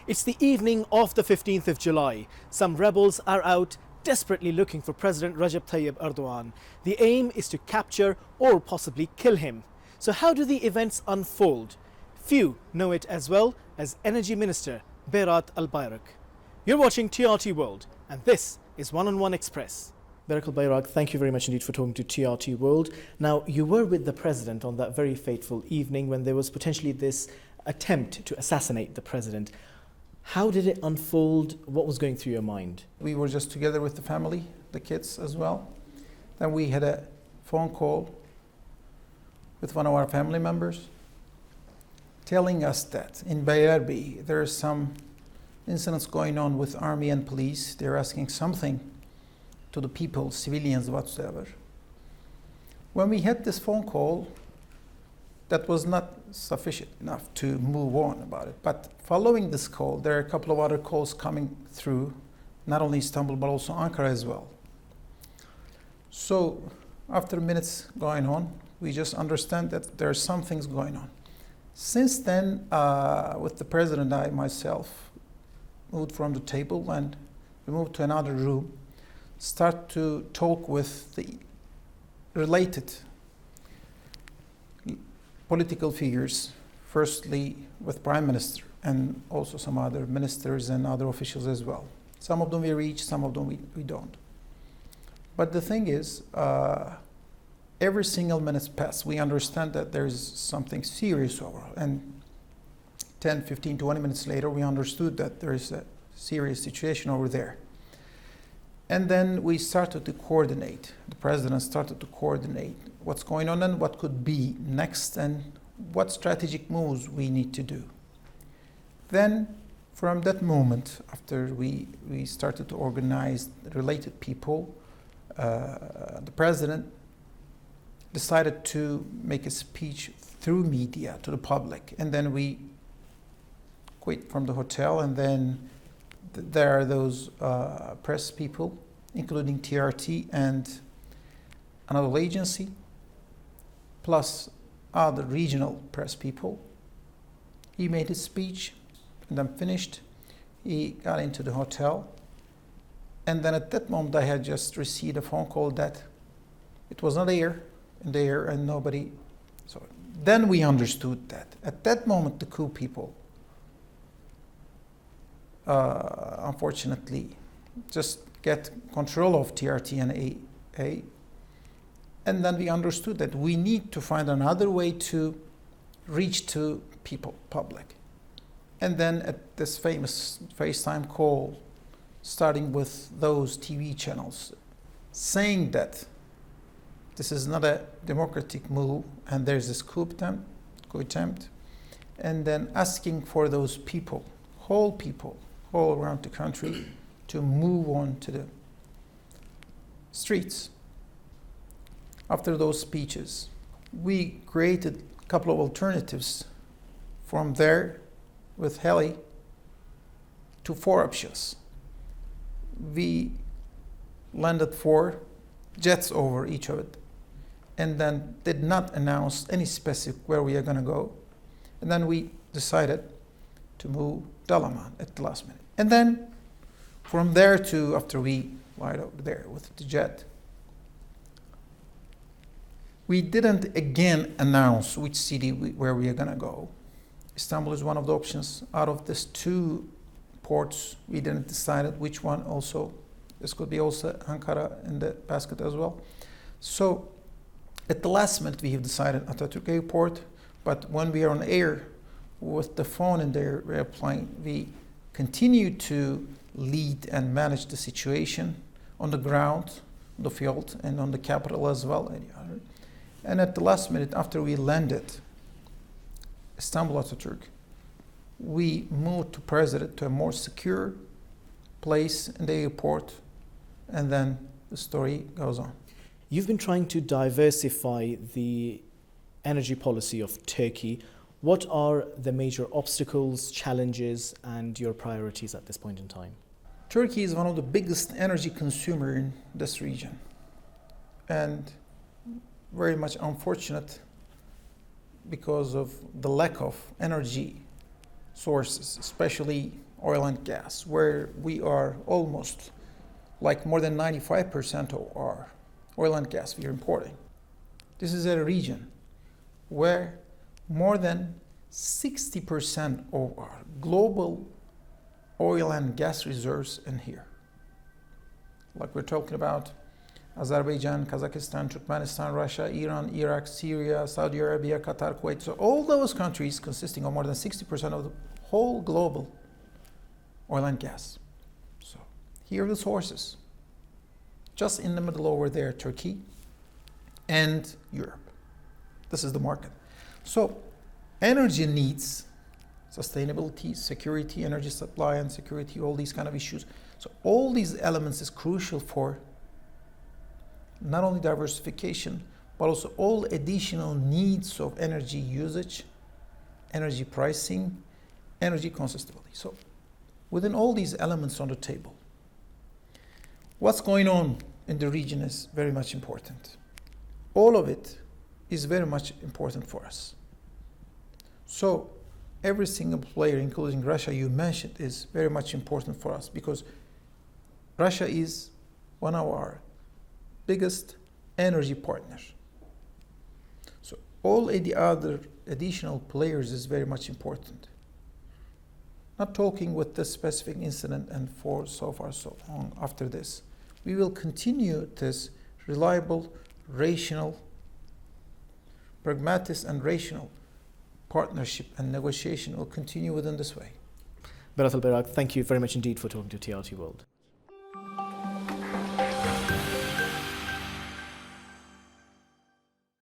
It's the evening of the 15th of July. Some rebels are out desperately looking for President Recep Tayyip Erdogan. The aim is to capture or possibly kill him. So how do the events unfold? Few know it as well as Energy Minister Berat Albayrak. You're watching TRT World, and this is One-on-One Express. Berat Albayrak, thank you very much indeed for talking to TRT World. Now, you were with the President on that very fateful evening when there was potentially this attempt to assassinate the President. How did it unfold? What was going through your mind? We were just together with the family, the kids as well. Then we had a phone call with one of our family members telling us that in Berat there are some incidents going on with army and police. They're asking something to the people, civilians whatsoever. When we had this phone call, that was not sufficient enough to move on about it. But following this call, there are a couple of other calls coming through, not only Istanbul, but also Ankara as well. So after minutes going on, we just understand that there are some things going on. Since then, with the President, I myself moved from the table and we moved to another room, start to talk with the related political figures, firstly with Prime Minister and also some other ministers and other officials as well. Some of them we reach, some of them we don't. But the thing is, every single minute passed, we understand that there's something serious over, and 10, 15, 20 minutes later, we understood that there is a serious situation over there. And then we started to coordinate. The President started to coordinate what's going on and what could be next and what strategic moves we need to do. Then, from that moment, after we started to organize related people, the President decided to make a speech through media to the public. And then we quit from the hotel, and then there are those press people, including TRT and another agency, plus other regional press people. He made his speech and then finished. He got into the hotel. And then at that moment, I had just received a phone call that it was not in the air and nobody. So then we understood that. At that moment, the coup people, unfortunately, just get control of TRT and AA. And then we understood that we need to find another way to reach to people, public. And then at this famous FaceTime call, starting with those TV channels, saying that this is not a democratic move and there's this coup attempt, and then asking for those people all around the country to move on to the streets. After those speeches, we created a couple of alternatives from there with heli to 4 options. We landed 4 jets over each of it and then did not announce any specific where we are going to go. And then we decided to move Dalaman at the last minute. And then from there to after we lied over there with the jet, we didn't again announce which city where we are going to go. Istanbul is one of the options. Out of these 2 ports, we didn't decide which one also. This could be also Ankara in the basket as well. So at the last minute, we have decided Atatürk Airport, but when we are on air with the phone in the airplane, we continue to lead and manage the situation on the ground, the field, and on the capital as well. And at the last minute, after we landed Istanbul Atatürk, we moved to President to a more secure place in the airport, and then the story goes on. You've been trying to diversify the energy policy of Turkey. What are the major obstacles, challenges, and your priorities at this point in time? Turkey is one of the biggest energy consumer in this region, and very much unfortunate because of the lack of energy sources, especially oil and gas, where we are almost like more than 95% of our oil and gas we are importing. This is a region where more than 60% of our global oil and gas reserves in here. Like we're talking about Azerbaijan, Kazakhstan, Turkmenistan, Russia, Iran, Iraq, Syria, Saudi Arabia, Qatar, Kuwait. So all those countries consisting of more than 60% of the whole global oil and gas. So here are the sources. Just in the middle over there, Turkey and Europe. This is the market. So energy needs, sustainability, security, energy supply and security, all these kind of issues. So all these elements is crucial for not only diversification, but also all additional needs of energy usage, energy pricing, energy consistently. So within all these elements on the table, what's going on in the region is very much important. All of it is very much important for us. So every single player, including Russia, you mentioned, is very much important for us because Russia is one of our biggest energy partners. So all the other additional players is very much important. Not talking with this specific incident and for so far so long after this. We will continue this reliable, rational, pragmatic and rational partnership and negotiation will continue within this way. Berat Albayrak, thank you very much indeed for talking to TRT World.